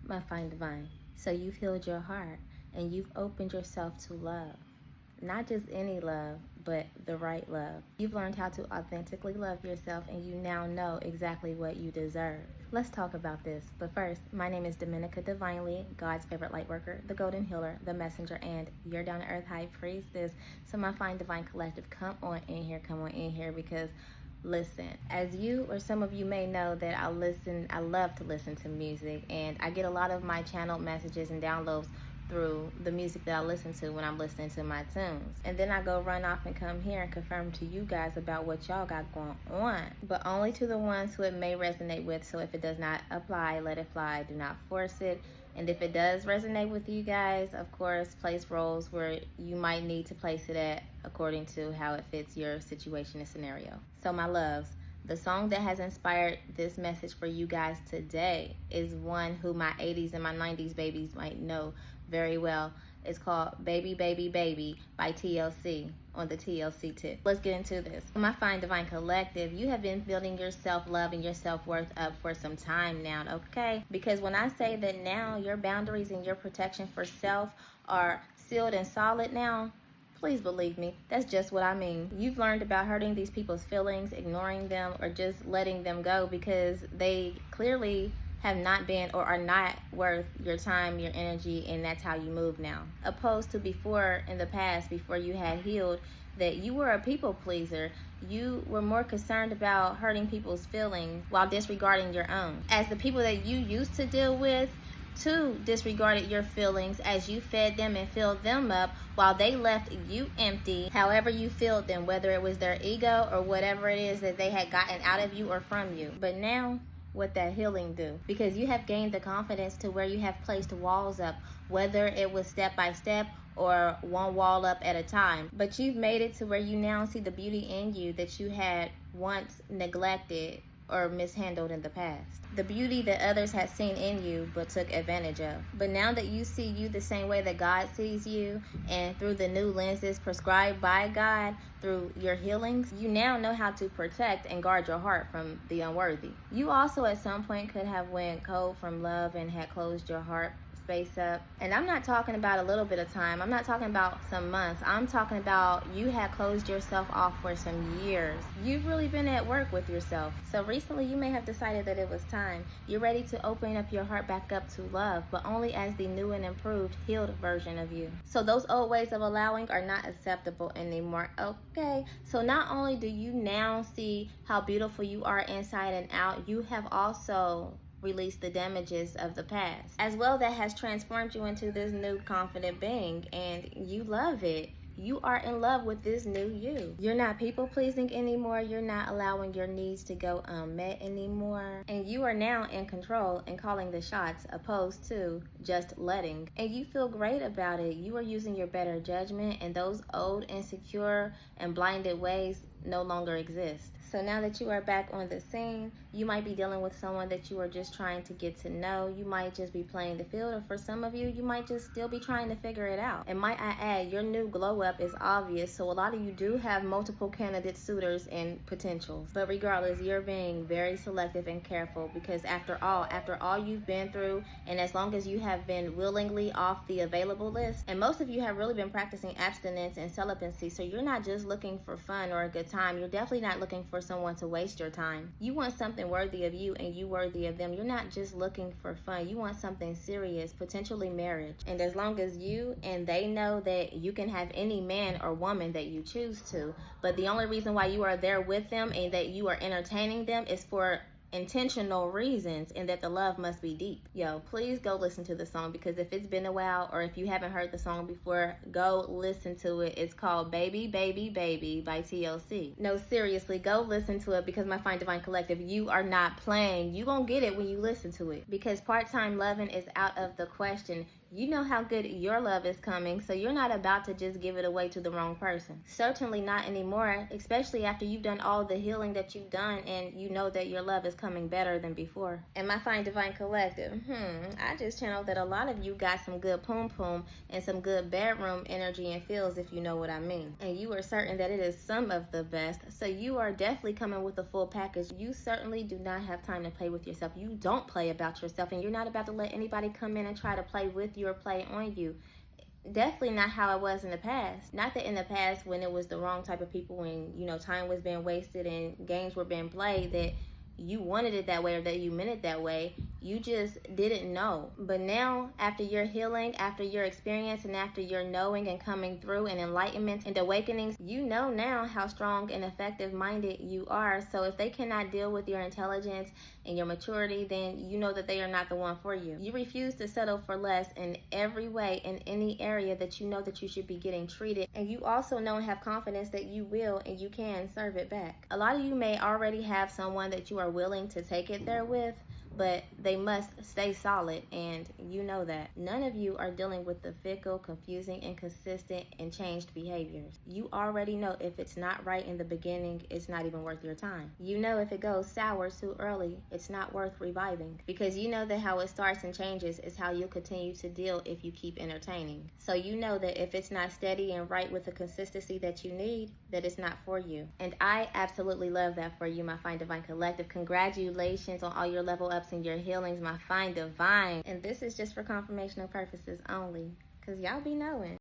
my fine divine. So you've healed your heart and you've opened yourself to love. Not just any love, but the right love. You've learned how to authentically love yourself and you now know exactly what you deserve. Let's talk about this. But first, my name is Dominica Divinely, God's favorite light worker, the golden healer, the messenger, and your down-to-earth high priestess. So my fine divine collective, come on in here because listen, as you or some of you may know that I love to listen to music, and I get a lot of my channeled messages and downloads through the music that I listen to when I'm listening to my tunes. And then I go run off and come here and confirm to you guys about what y'all got going on. But only to the ones who it may resonate with. So if it does not apply, let it fly. Do not force it. And if it does resonate with you guys, of course, place roles where you might need to place it at according to how it fits your situation and scenario. So my loves, the song that has inspired this message for you guys today is one who my 80s and my 90s babies might know very well. It's called Baby Baby Baby by TLC on the TLC tip. Let's get into this. My fine divine collective, you have been building your self-love and your self-worth up for some time now, okay? Because when I say that now your boundaries and your protection for self are sealed and solid now, please believe me, that's just what I mean. You've learned about hurting these people's feelings, ignoring them, or just letting them go because they clearly have not been or are not worth your time, your energy, and that's how you move now. Opposed to before, in the past, before you had healed, that you were a people pleaser. You were more concerned about hurting people's feelings while disregarding your own. As the people that you used to deal with, too, disregarded your feelings as you fed them and filled them up while they left you empty, however you filled them, whether it was their ego or whatever it is that they had gotten out of you or from you. But now, what that healing do? Because you have gained the confidence to where you have placed walls up, whether it was step by step or one wall up at a time. But you've made it to where you now see the beauty in you that you had once neglected or mishandled in the past. The beauty that others had seen in you but took advantage of. But now that you see you the same way that God sees you and through the new lenses prescribed by God through your healings, you now know how to protect and guard your heart from the unworthy. You also at some point could have went cold from love and had closed your heart space up. And I'm not talking about a little bit of time. I'm not talking about some months. I'm talking about you had closed yourself off for some years. You've really been at work with yourself. So recently you may have decided that it was time. You're ready to open up your heart back up to love, but only as the new and improved, healed version of you. So those old ways of allowing are not acceptable anymore. Okay. So not only do you now see how beautiful you are inside and out, you have also release the damages of the past as well. That has transformed you into this new confident being, and you love it. You are in love with this new you. You're not people pleasing anymore. You're not allowing your needs to go unmet anymore. And you are now in control and calling the shots opposed to just letting. And you feel great about it. You are using your better judgment, and those old insecure and blinded ways no longer exist. So now that you are back on the scene, you might be dealing with someone that you are just trying to get to know. You might just be playing the field, or for some of you, you might just still be trying to figure it out. And might I add, your new glow up is obvious, so a lot of you do have multiple candidate suitors and potentials. But regardless, you're being very selective and careful because after all you've been through, and as long as you have been willingly off the available list, and most of you have really been practicing abstinence and celibacy, so you're not just looking for fun or a good time. You're definitely not looking for someone to waste your time. You want something worthy of you and you worthy of them. You're not just looking for fun. You want something serious, potentially marriage. And as long as you and they know that you can have any man or woman that you choose to, but the only reason why you are there with them and that you are entertaining them is for intentional reasons, and that the love must be deep. Yo, please go listen to the song, because if it's been a while or if you haven't heard the song before, go listen to it. It's called Baby Baby Baby by TLC. No, seriously, go listen to it, because my fine divine collective, you are not playing. You gonna get it when you listen to it, because part-time loving is out of the question. You know how good your love is coming, so you're not about to just give it away to the wrong person. Certainly not anymore, especially after you've done all the healing that you've done and you know that your love is coming becoming better than before. And my fine divine collective, I just channeled that a lot of you got some good poom poom and some good bedroom energy and feels, if you know what I mean. And you are certain that it is some of the best. So you are definitely coming with a full package. You certainly do not have time to play with yourself. You don't play about yourself, and you're not about to let anybody come in and try to play with you or play on you. Definitely not how it was in the past. Not that in the past, when it was the wrong type of people and, you know, time was being wasted and games were being played, that you wanted it that way or that you meant it that way. You just didn't know. But now, after your healing, after your experience, and after your knowing and coming through and enlightenment and awakenings, you know now how strong and effective minded you are. So if they cannot deal with your intelligence and your maturity, then you know that they are not the one for you. You refuse to settle for less in every way, in any area that you know that you should be getting treated. And you also know and have confidence that you will and you can serve it back. A lot of you may already have someone that you are willing to take it there with, but they must stay solid, and you know that. None of you are dealing with the fickle, confusing, inconsistent, and changed behaviors. You already know if it's not right in the beginning, it's not even worth your time. You know if it goes sour too early, it's not worth reviving, because you know that how it starts and changes is how you'll continue to deal if you keep entertaining. So you know that if it's not steady and right with the consistency that you need, that it's not for you. And I absolutely love that for you, my fine divine collective. Congratulations on all your level ups and your healings, my fine divine. And this is just for confirmational purposes only, because y'all be knowing.